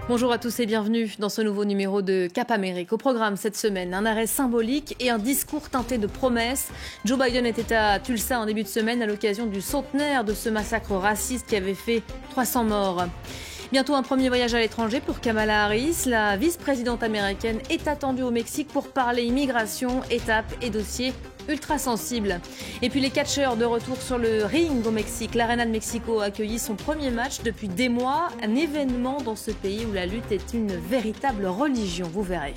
Bonjour à tous et bienvenue dans ce nouveau numéro de Cap Amérique. Au programme cette semaine, un arrêt symbolique et un discours teinté de promesses. Joe Biden était à Tulsa en début de semaine à l'occasion du centenaire de ce massacre raciste qui avait fait 300 morts. Bientôt un premier voyage à l'étranger pour Kamala Harris. La vice-présidente américaine est attendue au Mexique pour parler immigration, étapes et dossiers ultra sensibles. Et puis les catcheurs de retour sur le ring au Mexique. L'Arena de Mexico a accueilli son premier match depuis des mois. Un événement dans ce pays où la lutte est une véritable religion, vous verrez.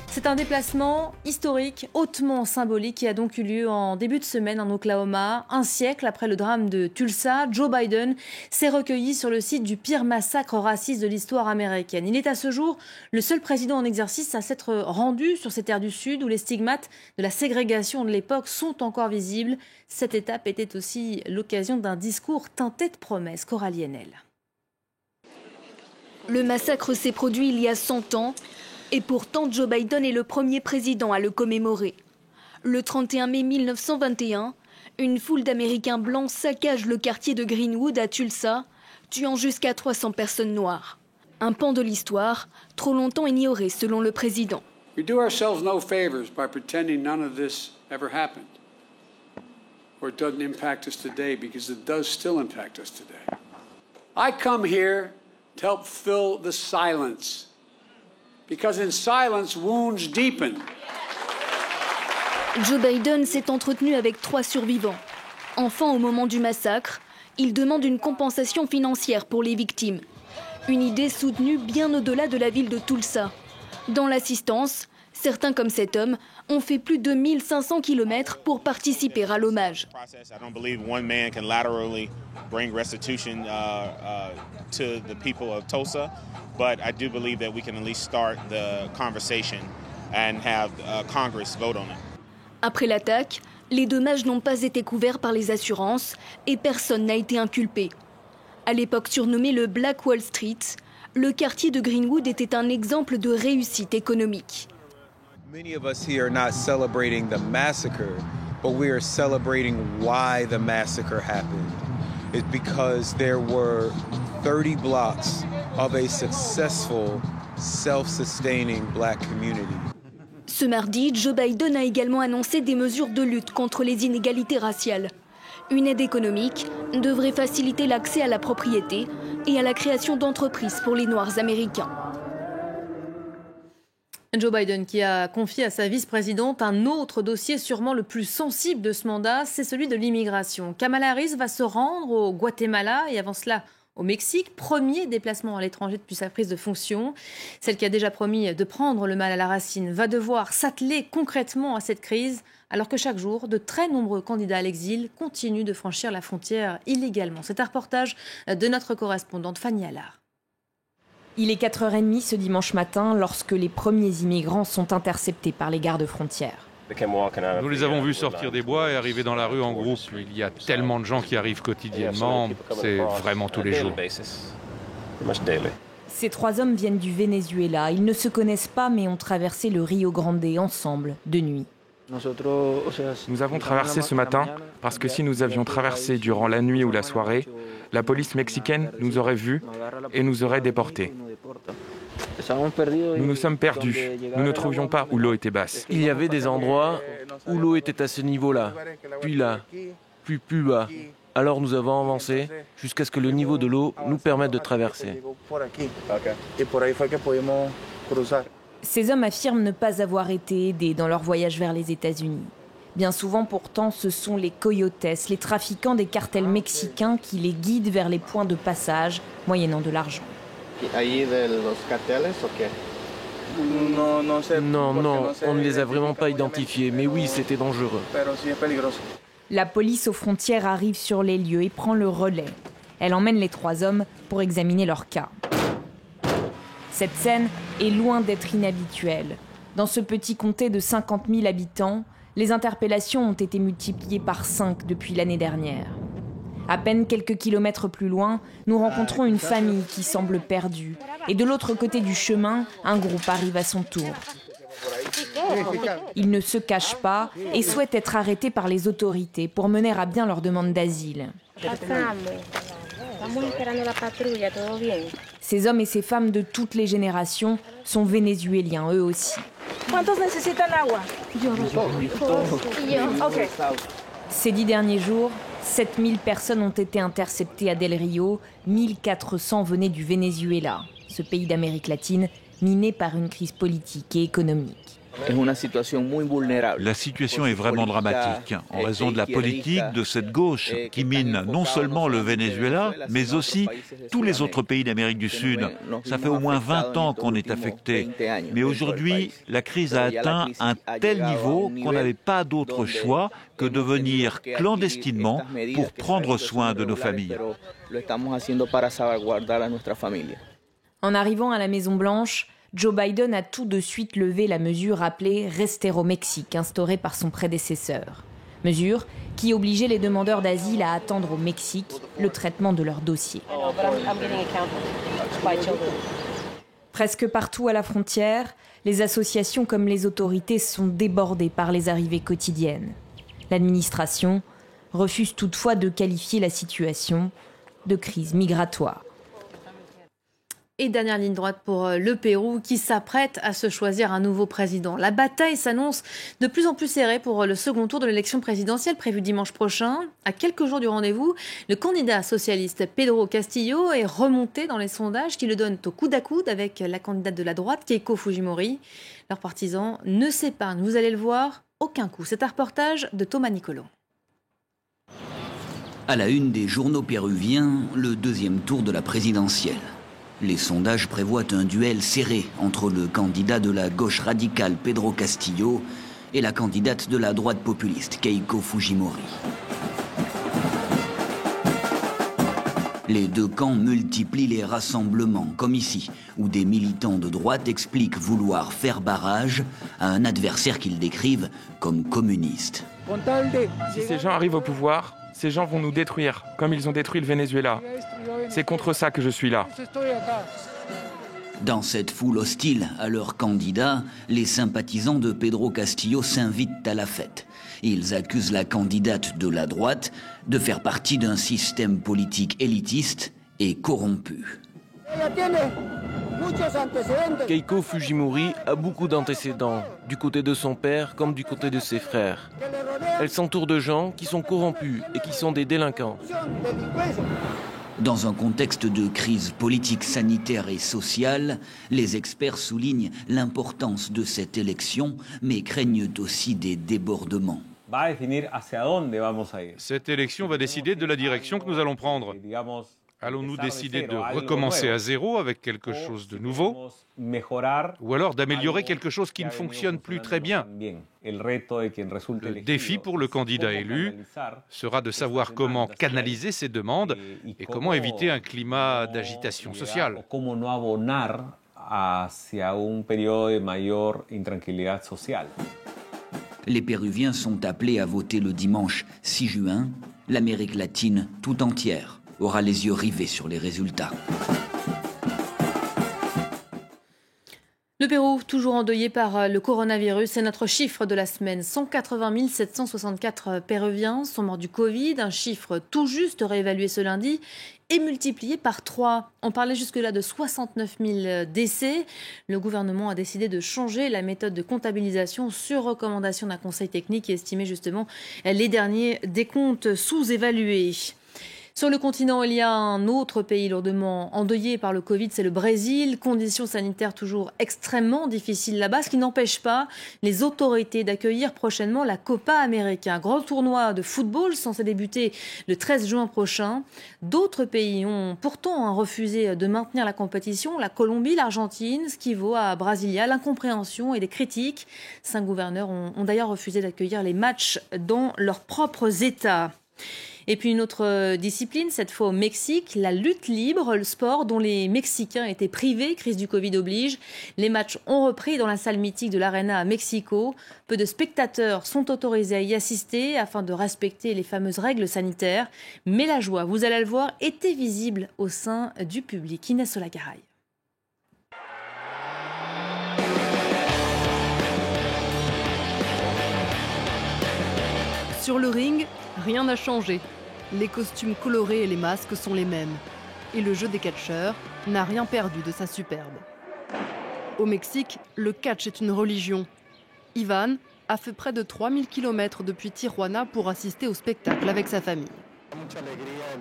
C'est un déplacement historique, hautement symbolique, qui a donc eu lieu en début de semaine en Oklahoma. Un siècle après le drame de Tulsa, Joe Biden s'est recueilli sur le site du pire massacre raciste de l'histoire américaine. Il est à ce jour le seul président en exercice à s'être rendu sur ces terres du Sud où les stigmates de la ségrégation de l'époque sont encore visibles. Cette étape était aussi l'occasion d'un discours teinté de promesses. Coralie Henel. Le massacre s'est produit il y a 100 ans. Et pourtant, Joe Biden est le premier président à le commémorer. Le 31 mai 1921, une foule d'Américains blancs saccage le quartier de Greenwood à Tulsa, tuant jusqu'à 300 personnes noires. Un pan de l'histoire, trop longtemps ignoré selon le président. We do ourselves no favors by pretending none of this ever happened. Or it doesn't impact us today because it does still impact us today. I come here to help fill the silence. Because in silence, wounds deepen. Joe Biden s'est entretenu avec 3 survivants. Enfants au moment du massacre, il demande une compensation financière pour les victimes. Une idée soutenue bien au-delà de la ville de Tulsa. Dans l'assistance, certains comme cet homme ont fait plus de 1500 km pour participer à l'hommage. But I do believe that we can at least start the conversation and have Congress vote on it. Après l'attaque, les dommages n'ont pas été couverts par les assurances et personne n'a été inculpé. À l'époque surnommé le Black Wall Street, le quartier de Greenwood était un exemple de réussite économique. Many of us here are not celebrating the massacre, but we are celebrating why the massacre happened. It's because there were 30 blocks of a successful, self-sustaining black community. Ce mardi, Joe Biden a également annoncé des mesures de lutte contre les inégalités raciales. Une aide économique devrait faciliter l'accès à la propriété et à la création d'entreprises pour les Noirs américains. Joe Biden qui a confié à sa vice-présidente un autre dossier sûrement le plus sensible de ce mandat, c'est celui de l'immigration. Kamala Harris va se rendre au Guatemala et avant cela au Mexique, premier déplacement à l'étranger depuis sa prise de fonction. Celle qui a déjà promis de prendre le mal à la racine va devoir s'atteler concrètement à cette crise alors que chaque jour, de très nombreux candidats à l'exil continuent de franchir la frontière illégalement. C'est un reportage de notre correspondante Fanny Allard. Il est 4h30 ce dimanche matin lorsque les premiers immigrants sont interceptés par les gardes-frontières. Nous les avons vus sortir des bois et arriver dans la rue en groupe. Il y a tellement de gens qui arrivent quotidiennement, c'est vraiment tous les jours. Ces 3 hommes viennent du Venezuela. Ils ne se connaissent pas mais ont traversé le Rio Grande ensemble, de nuit. Nous avons traversé ce matin parce que si nous avions traversé durant la nuit ou la soirée, la police mexicaine nous aurait vus et nous aurait déportés. Nous nous sommes perdus. Nous ne trouvions pas où l'eau était basse. Il y avait des endroits où l'eau était à ce niveau-là, puis là, puis plus bas. Alors nous avons avancé jusqu'à ce que le niveau de l'eau nous permette de traverser. Ces hommes affirment ne pas avoir été aidés dans leur voyage vers les États-Unis. Bien souvent, pourtant, ce sont les coyotes, les trafiquants des cartels mexicains qui les guident vers les points de passage, moyennant de l'argent. Non, on ne les a vraiment pas identifiés, mais oui, c'était dangereux. La police aux frontières arrive sur les lieux et prend le relais. Elle emmène les 3 hommes pour examiner leur cas. Cette scène est loin d'être inhabituelle. Dans ce petit comté de 50 000 habitants, les interpellations ont été multipliées par 5 depuis l'année dernière. À peine quelques kilomètres plus loin, nous rencontrons une famille qui semble perdue. Et de l'autre côté du chemin, un groupe arrive à son tour. Ils ne se cachent pas et souhaitent être arrêtés par les autorités pour mener à bien leur demande d'asile. Ces hommes et ces femmes de toutes les générations sont vénézuéliens eux aussi. Ces 10 derniers jours, 7000 personnes ont été interceptées à Del Rio, 1400 venaient du Venezuela, ce pays d'Amérique latine miné par une crise politique et économique. La situation est vraiment dramatique en raison de la politique de cette gauche qui mine non seulement le Venezuela, mais aussi tous les autres pays d'Amérique du Sud. Ça fait au moins 20 ans qu'on est affecté. Mais aujourd'hui, la crise a atteint un tel niveau qu'on n'avait pas d'autre choix que de venir clandestinement pour prendre soin de nos familles. En arrivant à la Maison-Blanche, Joe Biden a tout de suite levé la mesure appelée « Rester au Mexique » instaurée par son prédécesseur. Mesure qui obligeait les demandeurs d'asile à attendre au Mexique le traitement de leur dossier. Presque partout à la frontière, les associations comme les autorités sont débordées par les arrivées quotidiennes. L'administration refuse toutefois de qualifier la situation de crise migratoire. Et dernière ligne droite pour le Pérou qui s'apprête à se choisir un nouveau président. La bataille s'annonce de plus en plus serrée pour le second tour de l'élection présidentielle prévue dimanche prochain. À quelques jours du rendez-vous, le candidat socialiste Pedro Castillo est remonté dans les sondages qui le donnent au coude à coude avec la candidate de la droite Keiko Fujimori. Leurs partisans ne s'épargnent, vous allez le voir, aucun coup. C'est un reportage de Thomas Nicolo. À la une des journaux péruviens, le deuxième tour de la présidentielle. Les sondages prévoient un duel serré entre le candidat de la gauche radicale Pedro Castillo et la candidate de la droite populiste Keiko Fujimori. Les deux camps multiplient les rassemblements, comme ici, où des militants de droite expliquent vouloir faire barrage à un adversaire qu'ils décrivent comme communiste. Si ces gens arrivent au pouvoir, ces gens vont nous détruire, comme ils ont détruit le Venezuela. C'est contre ça que je suis là. Dans cette foule hostile à leur candidat, les sympathisants de Pedro Castillo s'invitent à la fête. Ils accusent la candidate de la droite de faire partie d'un système politique élitiste et corrompu. Keiko Fujimori a beaucoup d'antécédents, du côté de son père comme du côté de ses frères. Elle s'entoure de gens qui sont corrompus et qui sont des délinquants. Dans un contexte de crise politique, sanitaire et sociale, les experts soulignent l'importance de cette élection, mais craignent aussi des débordements. Cette élection va décider de la direction que nous allons prendre. Allons-nous décider de recommencer à zéro avec quelque chose de nouveau, ou alors d'améliorer quelque chose qui ne fonctionne plus très bien? Le défi pour le candidat élu sera de savoir comment canaliser ces demandes et comment éviter un climat d'agitation sociale. Les Péruviens sont appelés à voter le dimanche 6 juin. L'Amérique latine tout entière aura les yeux rivés sur les résultats. Le Pérou, toujours endeuillé par le coronavirus, c'est notre chiffre de la semaine. 180 764 Péruviens sont morts du Covid, un chiffre tout juste réévalué ce lundi et multiplié par 3. On parlait jusque-là de 69 000 décès. Le gouvernement a décidé de changer la méthode de comptabilisation sur recommandation d'un conseil technique qui estimait justement les derniers décomptes sous-évalués. Sur le continent, il y a un autre pays lourdement endeuillé par le Covid, c'est le Brésil. Conditions sanitaires toujours extrêmement difficiles là-bas, ce qui n'empêche pas les autorités d'accueillir prochainement la Copa América, un grand tournoi de football censé débuter le 13 juin prochain. D'autres pays ont pourtant refusé de maintenir la compétition, la Colombie, l'Argentine, ce qui vaut à Brasilia l'incompréhension et des critiques. 5 gouverneurs ont d'ailleurs refusé d'accueillir les matchs dans leurs propres États. Et puis une autre discipline, cette fois au Mexique, la lutte libre, le sport dont les Mexicains étaient privés, crise du Covid oblige. Les matchs ont repris dans la salle mythique de l'Arena à Mexico. Peu de spectateurs sont autorisés à y assister afin de respecter les fameuses règles sanitaires. Mais la joie, vous allez le voir, était visible au sein du public. Inès Solagaray. Sur le ring, rien n'a changé. Les costumes colorés et les masques sont les mêmes. Et le jeu des catcheurs n'a rien perdu de sa superbe. Au Mexique, le catch est une religion. Ivan a fait près de 3000 km depuis Tijuana pour assister au spectacle avec sa famille.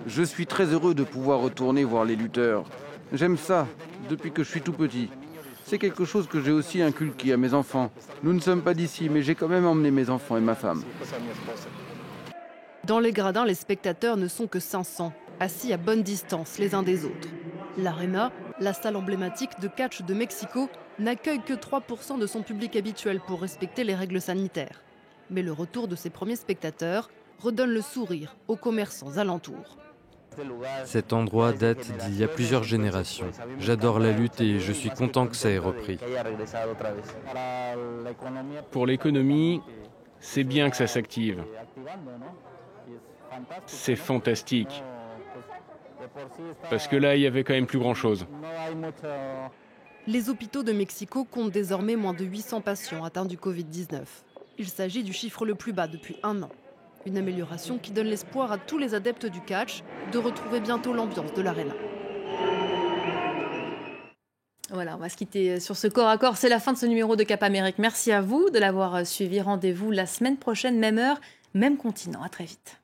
Je suis très heureux de pouvoir retourner voir les lutteurs. J'aime ça, depuis que je suis tout petit. C'est quelque chose que j'ai aussi inculqué à mes enfants. Nous ne sommes pas d'ici, mais j'ai quand même emmené mes enfants et ma femme. Dans les gradins, les spectateurs ne sont que 500, assis à bonne distance les uns des autres. L'Arena, la salle emblématique de catch de Mexico, n'accueille que 3% de son public habituel pour respecter les règles sanitaires. Mais le retour de ses premiers spectateurs redonne le sourire aux commerçants alentours. Cet endroit date d'il y a plusieurs générations. J'adore la lutte et je suis content que ça ait repris. Pour l'économie, c'est bien que ça s'active. C'est fantastique. Parce que là, il y avait quand même plus grand-chose. Les hôpitaux de Mexico comptent désormais moins de 800 patients atteints du Covid-19. Il s'agit du chiffre le plus bas depuis 1 an. Une amélioration qui donne l'espoir à tous les adeptes du catch de retrouver bientôt l'ambiance de l'Arena. Voilà, on va se quitter sur ce corps à corps. C'est la fin de ce numéro de Cap Amérique. Merci à vous de l'avoir suivi. Rendez-vous la semaine prochaine, même heure, même continent. À très vite.